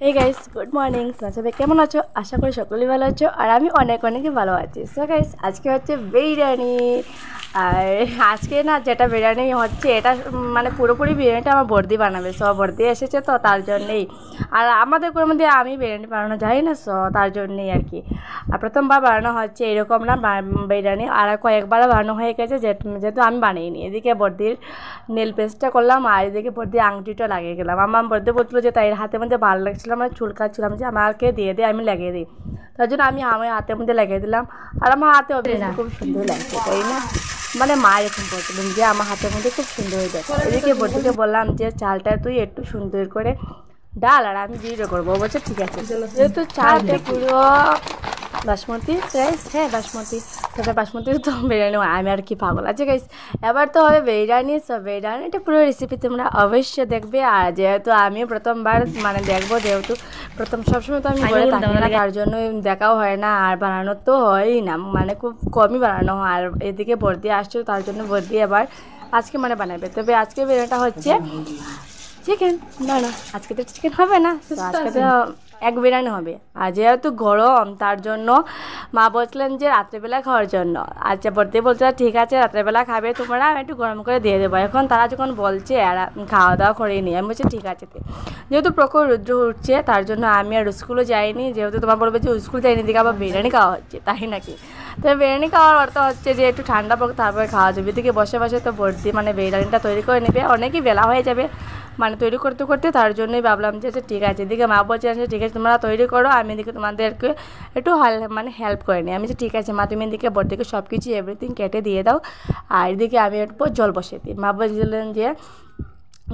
Hey guys, good morning. তোমরা সবাই কেমন আছো? আশা করি সকলেই ভালো আছো, আর আমি অনেক অনেকই ভালো আছি। সো গাইস, আজকে হচ্ছে বিরিয়ানি। আর আজকে না যেটা বিরিয়ানি হচ্ছে এটা মানে পুরোপুরি বিরিয়ানিটা আমার বর্দি বানাবে। সো বর্দি এসেছে তো তার জন্যেই। আর আমাদের কোনো মধ্যে আমি বিরিয়ানি বানানো জানি না, সো তার জন্যেই আর কি। আর প্রথমবার বানানো হচ্ছে এরকম না বিরিয়ানি, আর কয়েকবার বানানো হয়ে গেছে যেহেতু আমি বানিয়ে এদিকে বর্দির নেল পেস্টটা করলাম, আর এদিকে বর্দি আংটিটা লাগিয়ে গেলাম। আমার বর্দি বলছিল যে তাই হাতের মধ্যে ভালো লাগছিল, মানে চুলকাচ্ছিলাম, যে আমাকে দিয়ে দিয়ে আমি লাগিয়ে দিই। তার জন্য আমি আমার হাতের মধ্যে লাগিয়ে দিলাম। আর আমার হাতে অবভিয়াসলি খুব সুন্দর লাগছে, তাই না? মানে মা এরকম বলছিলেন যে আমার হাতের মধ্যে খুব সুন্দর হয়ে যাচ্ছে। এদিকে বর্দিকে বললাম যে চালটা তুই একটু সুন্দর করে ডাল, আর আমি ভিডিও করবো। বলছে ঠিক আছে। যেহেতু চালটা পুরো বাসমতি রাইস, হ্যাঁ বাসমতি, তবে বাসমতি তো বিরিয়ানি আমি আর কি পাগল আছে গাইস। এবার তো হবে বিরিয়ানি। সব বিরিয়ানিটা পুরো রেসিপি তোমরা অবশ্যই দেখবে। আর যেহেতু আমি প্রথমবার মানে দেখবো, যেহেতু প্রথম সবসময় তো আমি করে থাকি না, তার জন্য দেখাও হয় না, আর বানানো তো হয়ই না, মানে খুব কমই বানানো হয়। আর এদিকে বর্দি আসছে, তার জন্য বর্দি এবার আজকে মানে বানাবে। তবে আজকে বিরিয়ানিটা হচ্ছে চিকেন। না না, আজকে তো চিকেন হবে না, আজকে তো এক বিরিয়ানি হবে। আর যেহেতু গরম, তার জন্য মা বলছিলেন যে রাত্রেবেলা খাওয়ার জন্য। আচ্ছা, বলতে বলছে ঠিক আছে রাত্রেবেলা খাবে তোমরা, আমি একটু গরম করে দিয়ে দেবো। এখন তারা যখন বলছে আর খাওয়া দাওয়া করে নি, আমি বলছি ঠিক আছে। যেহেতু প্রখর রুদ্র উঠছে, তার জন্য আমি আর স্কুলও যাইনি। যেহেতু তোমার বলবে যে স্কুল যাইনি, দিকে আবার বিরিয়ানি খাওয়া হচ্ছে, তাই নাকি? তো বিরিয়ানি খাওয়ার অর্থ হচ্ছে যে একটু ঠান্ডা পড়ুক, তারপরে খাওয়া যাবে। এদিকে বসে বসে তো ভর্তি মানে বিরিয়ানিটা তৈরি করে নেবে, অনেকই বেলা হয়ে যাবে মানে তৈরি করতে করতে। তার জন্যই ভাবলাম যে ঠিক আছে। এদিকে মা বলছে ঠিক আছে তোমরা তৈরি করো, আমি এদিকে তোমাদেরকে একটু মানে হেল্প করে নিই। আমি যে ঠিক আছে মা, তুমি এদিকে বড়দিকে সব কিছু এভরিথিং কেটে দিয়ে দাও, আর এদিকে আমি একটু জল বসিয়ে দিই। মা বলছিলেন যে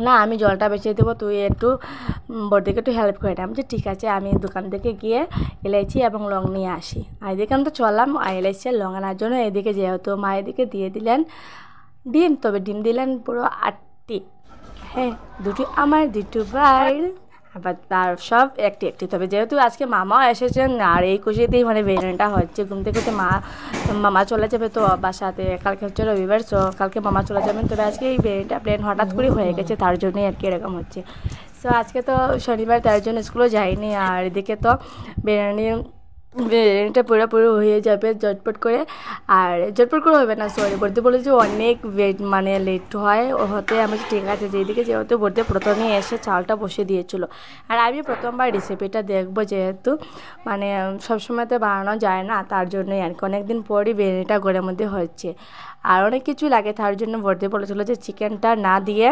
না আমি জলটা বসিয়ে দেবো, তুই একটু বড়দিকে একটু হেল্প করে নে। আমি যে ঠিক আছে, আমি দোকান থেকে গিয়ে এলাইচি এবং লং নিয়ে আসি। আর এদিকে আমি তো চললাম এলাইচি আর লং আনার জন্য। এদিকে যেহেতু মা এদিকে দিয়ে দিলেন ডিম, তবে ডিম দিলেন পুরো 8টি। হ্যাঁ, দুটি আমার, দুটো বাইর, আবার তার সব একটি একটি। তবে যেহেতু আজকে মামাও এসেছেন, আর এই খুশিতেই মানে বিরিয়ানিটা হচ্ছে। ঘুম থেকে তো মামা চলে যাবে তো বাসাতে, কালকে হচ্ছে রবিবার, সো কালকে মামা চলে যাবেন। তবে আজকে এই বিরিয়ানিটা প্ল্যান হঠাৎ করে হয়ে গেছে, তার জন্যই আর কি এরকম হচ্ছে। সো আজকে তো শনিবার, তার জন্য স্কুলও যাইনি। আর এদিকে তো বিরিয়ানিটা পুরোপুরি হয়ে যাবে ঝটপট করে। আর ঝটপট করে হবে না, সরি, বলতে বলে যে অনেক মানে লেট হয় হতে। আমি ঠিক আছে, যেদিকে যেহেতু বলতে প্রথমে এসে চালটা বসে দিয়েছিলো। আর আমি প্রথমবার রেসিপিটা দেখবো, যেহেতু মানে সবসময় তো বানানো যায় না, তার জন্যই আর কি অনেকদিন পরই বিরিয়ানিটা ঘরের মধ্যে হচ্ছে। আর অনেক কিছুই লাগে, তার জন্য বলতে বলেছিলো যে চিকেনটা না দিয়ে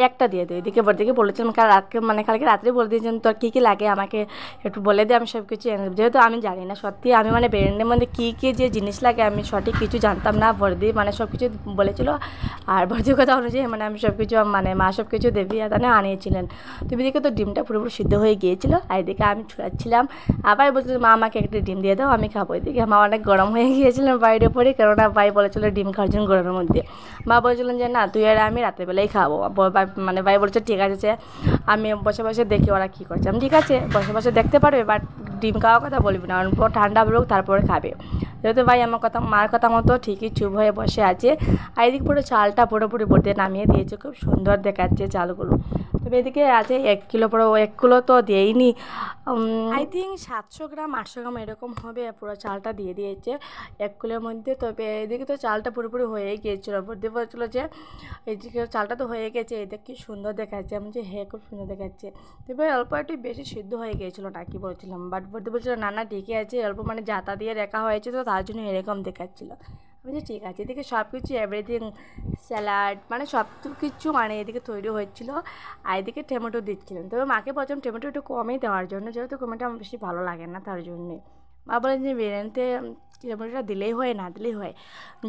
একটা দিয়ে দিই। এদিকে বড়দিকে বলেছিলাম কালকে রাত্রে বলে দিয়েছেন তোর কী কী লাগে আমাকে একটু বলে দে, আমি সব কিছু এনে দেবো। যেহেতু আমি জানি না সত্যি, আমি মানে বিরিয়ানির মধ্যে কী কী যে জিনিস লাগে আমি সঠিক কিছু জানতাম না। বড়দি মানে সব কিছু বলেছিল, আর বড়দির কথা অনুযায়ী মানে আমি সব কিছু মানে মা সব কিছু দেবী আদানে আনিয়েছিলেন। তো এদিকে তো ডিমটা পুরোপুরি সিদ্ধ হয়ে গিয়েছিলো, আর এদিকে আমি ছুড়াচ্ছিলাম। আবার বলছিল মা আমাকে একটা ডিম দিয়ে দাও, আমি খাবো। এদিকে মা অনেক গরম হয়ে গিয়েছিলেন বাইরে পরে, কেননা ভাই বলেছিল ডিম খাওয়ার জন্য গরমের মধ্যে। মা বলছিলেন যে না তুই আর আমি রাত্রেবেলাই খাবো। মানে ভাই বলছে ঠিক আছে, যে আমি বসে বসে দেখি ওরা কী করছে। আমি ঠিক আছে বসে বসে দেখতে পারবে, বাট ডিম খাওয়ার কথা বলবি না, অল্প ঠান্ডা বেরোক তারপরে খাবে। যেহেতু ভাই আমার কথা মার কথা মতো ঠিকই চুপ হয়ে বসে আছে। আর এদিকে পুরো চালটা পুরোপুরি বটে নামিয়ে দিয়েছে, খুব সুন্দর দেখাচ্ছে চালগুলো। তবে এদিকে আছে 1 কিলো, পুরো 1 কিলো তো দিয়েইনি, আই থিঙ্ক 700 গ্রাম 800 গ্রাম এরকম হবে পুরো চালটা দিয়ে দিয়েছে 1 কিলোর মধ্যে। তবে এদিকে তো চালটা পুরোপুরি হয়েই গিয়েছিলো। বলতে বলছিলো যে এদিকে চালটা তো হয়ে গেছে, এটা কি সুন্দর দেখাচ্ছে। আমি যে হ্যাঁ খুব সুন্দর দেখাচ্ছে। তবে অল্প একটু বেশি সিদ্ধ হয়ে গিয়েছিলো নাকি বলছিলাম, বাট বলতে বলছিলো না না ঠিকই আছে, অল্প মানে জাতা দিয়ে রেখা হয়েছে তো তার জন্য এরকম দেখাচ্ছিলো। আমি যে ঠিক আছে। এদিকে সব কিছু এভরিথিং স্যালাড মানে সব কিছু মানে এদিকে তৈরি হচ্ছিলো। আর এদিকে টমেটো দিচ্ছিলেন, তবে মাকে বলছিলাম টমেটো একটু কমই দেওয়ার জন্য, যেহেতু টমেটো আমার বেশি ভালো লাগে না, তার জন্যে মা বলেন যে বিরিয়ানিতে টমেটোটা দিলেই হয়, না দিলেই হয়,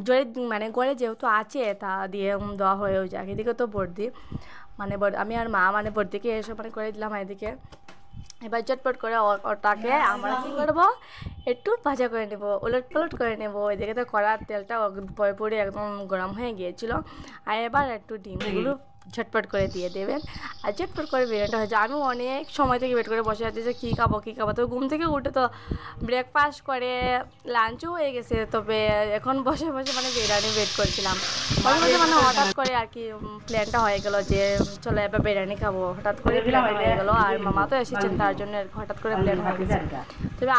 জলে মানে গড়ে যেহেতু আছে তা দিয়ে দেওয়া হয়েও যায়। এদিকে তো বর্দি মানে আমি আর মা মানে বর্দিকে এসব মানে করে দিলাম। এদিকে এবার চটপট করে ওটাকে আমরা কী করবো, একটু ভাজা করে নেবো, উলট পালট করে নেবো। এদিকে তো কড়ার তেলটা পুরোপুরি একদম গরম হয়ে গিয়েছিলো। আর এবার একটু ডিমগুলো ঝটপট করে দিয়ে দেবেন। আর ঝটপট করে বিরিয়ানিটা হয়ে যায়। আমি অনেক সময় থেকে ওয়েট করে বসে আছি যে কী খাবো কী খাবো। তো ঘুম থেকে উঠে তো ব্রেকফাস্ট করে লাঞ্চও হয়ে গেছে, তবে এখন বসে বসে মানে বিরিয়ানি ওয়েট করছিলাম। বসে বসে মানে হঠাৎ করে আর কি প্ল্যানটা হয়ে গেলো যে চলো এবার বিরিয়ানি খাবো, হঠাৎ করে প্ল্যান হয়ে গেলো। আর মামা তো এসেছেন তার জন্য হঠাৎ করে প্ল্যান হয়ে গেছে। তবে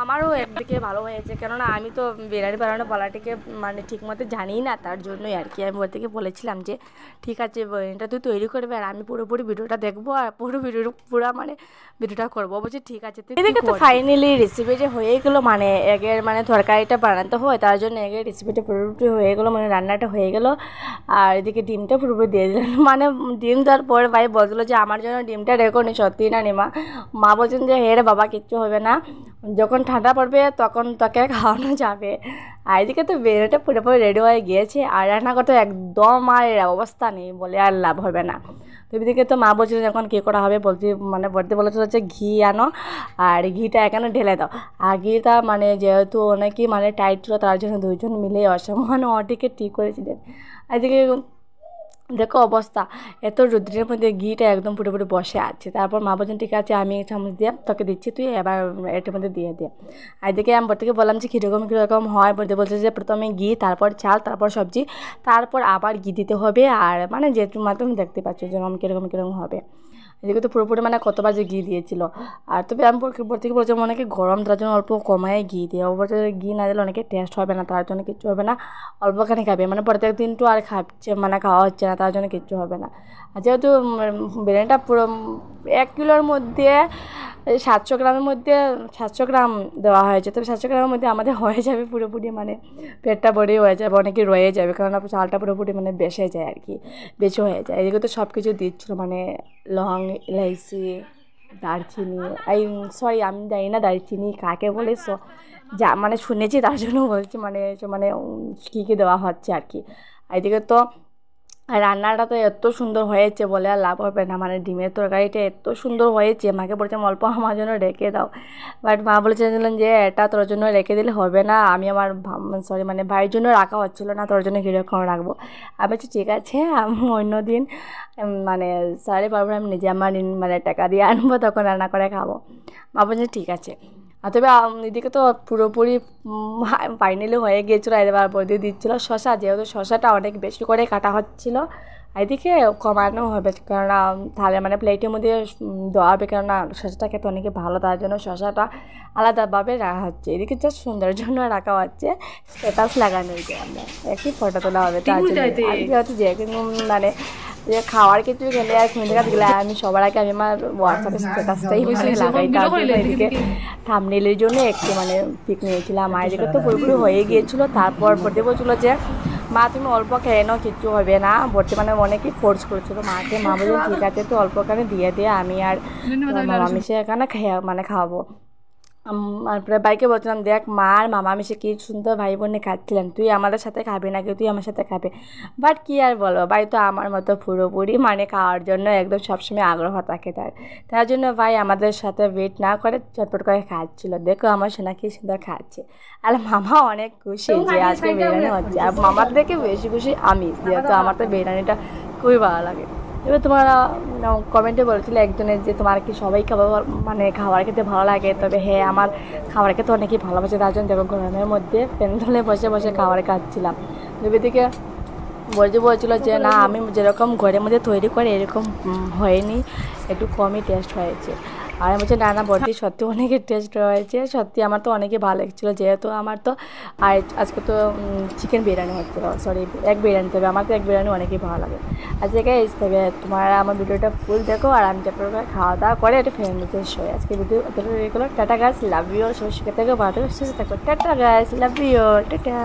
আমারও একদিকে ভালো হয়েছে, কেননা আমি তো বিরিয়ানি বানানো বলাটিকে মানে ঠিক মতো জানি না, তার জন্যই আর কি আমি ওর থেকে বলেছিলাম যে ঠিক আছে বিরিয়ানিটা তুই তৈরি করবে আর আমি পুরোপুরি ভিডিওটা দেখবো আর পুরো মানে ভিডিওটা করবো। বলছি ঠিক আছে। এদিকে তো ফাইনালি রেসিপি যে হয়ে গেলো, মানে এগের মানে তরকারিটা বানাতে হয়, তার জন্য এগের রেসিপিটা পুরোপুরি হয়ে গেলো, মানে রান্নাটা হয়ে গেলো। আর এদিকে ডিমটা পুরোপুরি দিয়ে দিলেন। মানে ডিম দেওয়ার পরে ভাই বলছিলো যে আমার জন্য ডিমটা রেখো নি। সত্যি না নিমা, মা বলছেন যে হে রে বাবা কিচ্ছু হবে না, যখন ঠান্ডা পড়বে তখন তোকে খাওয়ানো যাবে। আর এদিকে তো বিরিয়ানিটা পুরোপুরি রেডি হয়ে গিয়েছে, আর রান্না করতে একদম আর অবস্থা নেই, বলে আর লাভ হবে না। তো এদিকে তো মা বলছিল যখন কী করা হবে বলতে বলেছিল হচ্ছে ঘি আনো আর ঘিটা এখানে ঢেলে দাও। আর ঘিটা মানে যেহেতু অনেকই মানে টাইট ছিল, তার জন্য দুইজন মিলে অসম্মান অটিকে ঠিক করেছিলেন। এদিকে দেখো অবস্থা, এত রুদ্রের মধ্যে ঘিটা একদম পুরোপুরি বসে আছে। তারপর মা বলছেন ঠিক আছে আমি চামচ দিয়ে তোকে দিচ্ছি, তুই এবার এটার মধ্যে দিয়ে দে। আর এদিকে আমি বলতে বললাম যে কীরকম হয়, বলছে যে প্রথমে ঘি, তারপর চাল, তারপর সবজি, তারপর আবার ঘি দিতে হবে। আর মানে যেহেতু মাধ্যমে দেখতে পাচ্ছ যেরকম কীরকম হবে। এদিকে তো পুরোপুরি মানে কতবার যে ঘি দিয়েছিল। আর তবে আমি থেকে বলছিলাম অনেকে গরম, তার জন্য অল্প কমায় ঘি দিয়ে। বলছে ঘি না দিলে অনেকে টেস্ট হবে না, তার জন্য কিচ্ছু হবে না, অল্পখানি খাবে। মানে প্রত্যেক দিন তো আর মানে খাওয়া হচ্ছে না, তার জন্য কিচ্ছু হবে না। আর যেহেতু বিরিয়ানিটা পুরো 1 কিলোর মধ্যে 700 গ্রামের মধ্যে 700 গ্রাম দেওয়া হয়েছে, তবে 700 গ্রামের মধ্যে আমাদের হয়ে যাবে পুরোপুরি, মানে পেটটা ভরেই হয়ে যাবে, অনেকে রয়ে যাবে, কারণ চালটা পুরোপুরি মানে বেসে যায় আর কি, বেশি হয়ে যায়। এদিকে তো সব কিছু দিচ্ছিলো, মানে লং, ইলাইচি, দারচিনি, আমি জানি না দারচিনি কাকে বলে, যা মানে শুনেছি তার জন্য বলছি, মানে কী কী দেওয়া হচ্ছে আর কি। এদিকে তো রান্নাটা তো এত সুন্দর হয়েছে বলে আর লাভ হবে না, মানে ডিমের তরকারিটা এত সুন্দর হয়েছে। মাকে বলছিলাম অল্প আমার জন্য রেখে দাও, বাট মা বলেছিলেন যে এটা তোর জন্য রেখে দিলে হবে না, আমি আমার মানে ভাইয়ের জন্য রাখা হচ্ছিলো না, তোর জন্য কীরকম রাখবো। আমি বলছি ঠিক আছে, আমি অন্য দিন মানে সাড়ে পারবো, আমি নিজে আমার মানে টাকা দিয়ে আনবো, তখন রান্না করে খাবো। মা বলছে ঠিক আছে। আর তবে এদিকে তো পুরোপুরি ফাইনালি হয়ে গিয়েছিলো। এবার বৌদি দিচ্ছিলো শশা, যেহেতু শশাটা অনেক বেশি করে কাটা হচ্ছিলো, এদিকে কমানো হবে, কেননা তাহলে মানে প্লেটের মধ্যে দেওয়া হবে, কেননা শশাটা খেতে অনেকে ভালো, তার জন্য শশাটা আলাদাভাবে রাখা হচ্ছে। এদিকে জাস্ট সুন্দরের জন্য রাখা হচ্ছে, স্ট্যাটাস লাগানো হয়েছে, আমরা একই ফটো তোলা হবে, তার জন্য হচ্ছে যে মানে যে খাওয়ার কিছু গেলে আর খুঁজে গেলে আমি সবার আগে আমি আমার হোয়াটসঅ্যাপে স্ট্যাটাসটাই লাগাই, তার জন্য এদিকে থাম্বনেইলের জন্য একটু মানে পিক নিয়েছিলাম। আর এদিকে তো পুরোপুরি হয়ে গিয়েছিলো। তারপর বলতে বলছিলো যে মা তুমি অল্প খেয়ে নাও, কিচ্ছু হবে না, বর্তমানে অনেকেই ফোর্স করছিলো মাকে। মা বলছে ঠিক আছে তো অল্পখানে দিয়ে আমি আর মামা মিশে এখানে খাওয়াবো। তারপরে বাইকে বলছিলাম দেখ মা আর মামা মিশে কি সুন্দর ভাই বোনে খাচ্ছিলেন, তুই আমাদের সাথে খাবি নাকি, তুই আমার সাথে খাবে। বাট কি আর বলো, ভাই তো আমার মতো পুরোপুরি মানে খাওয়ার জন্য একদম সবসময় আগ্রহ থাকে তার জন্য ভাই আমাদের সাথে ওয়েট না করে চটপট করে খাচ্ছিলো। দেখো আমার সোনা কি সুন্দর খাচ্ছে। আর মামা অনেক খুশি যে আজকে বিরিয়ানি হচ্ছে, আর মামার থেকে বেশি খুশি আমি, যেহেতু আমার তো বিরিয়ানিটা খুবই ভালো লাগে। এবার তোমরা কমেন্টে বলেছিলে একজনের যে তোমার কি সবাই খাবার খেতে ভালো লাগে, তবে হ্যাঁ আমার খাবার খেতে অনেকেই ভালোবাসে, তার জন্য দেখো গরমের মধ্যে প্যান্ডেলে বসে বসে খাবার খাচ্ছিলাম। দিকে বলছিল যে না আমি যেরকম ঘরের মধ্যে তৈরি করে এরকম হয়নি, একটু কমই টেস্ট হয়েছে। আর আমি বলছি না বলছি সত্যি অনেকই টেস্ট হয়েছে, সত্যি আমার তো অনেকই ভালো লাগছিলো, যেহেতু আমার তো আর আজকে তো চিকেন বিরিয়ানি হচ্ছিলো, সরি এক বিরিয়ানি, তবে আমার তো এক বিরিয়ানি অনেকই ভালো লাগে। আজকে তবে তোমরা আমার ভিডিওটা ফুল দেখো, আর আমি যত খাওয়া দাওয়া করে একটা ফ্যামিলিতে শোয়। আজকে ভিডিও এগুলো টাটা গাইস, লাভ ইউ, সবাই সুখে থাকো, ভালো থাকো, সুস্থ থাকো, tata guys, love you, tata.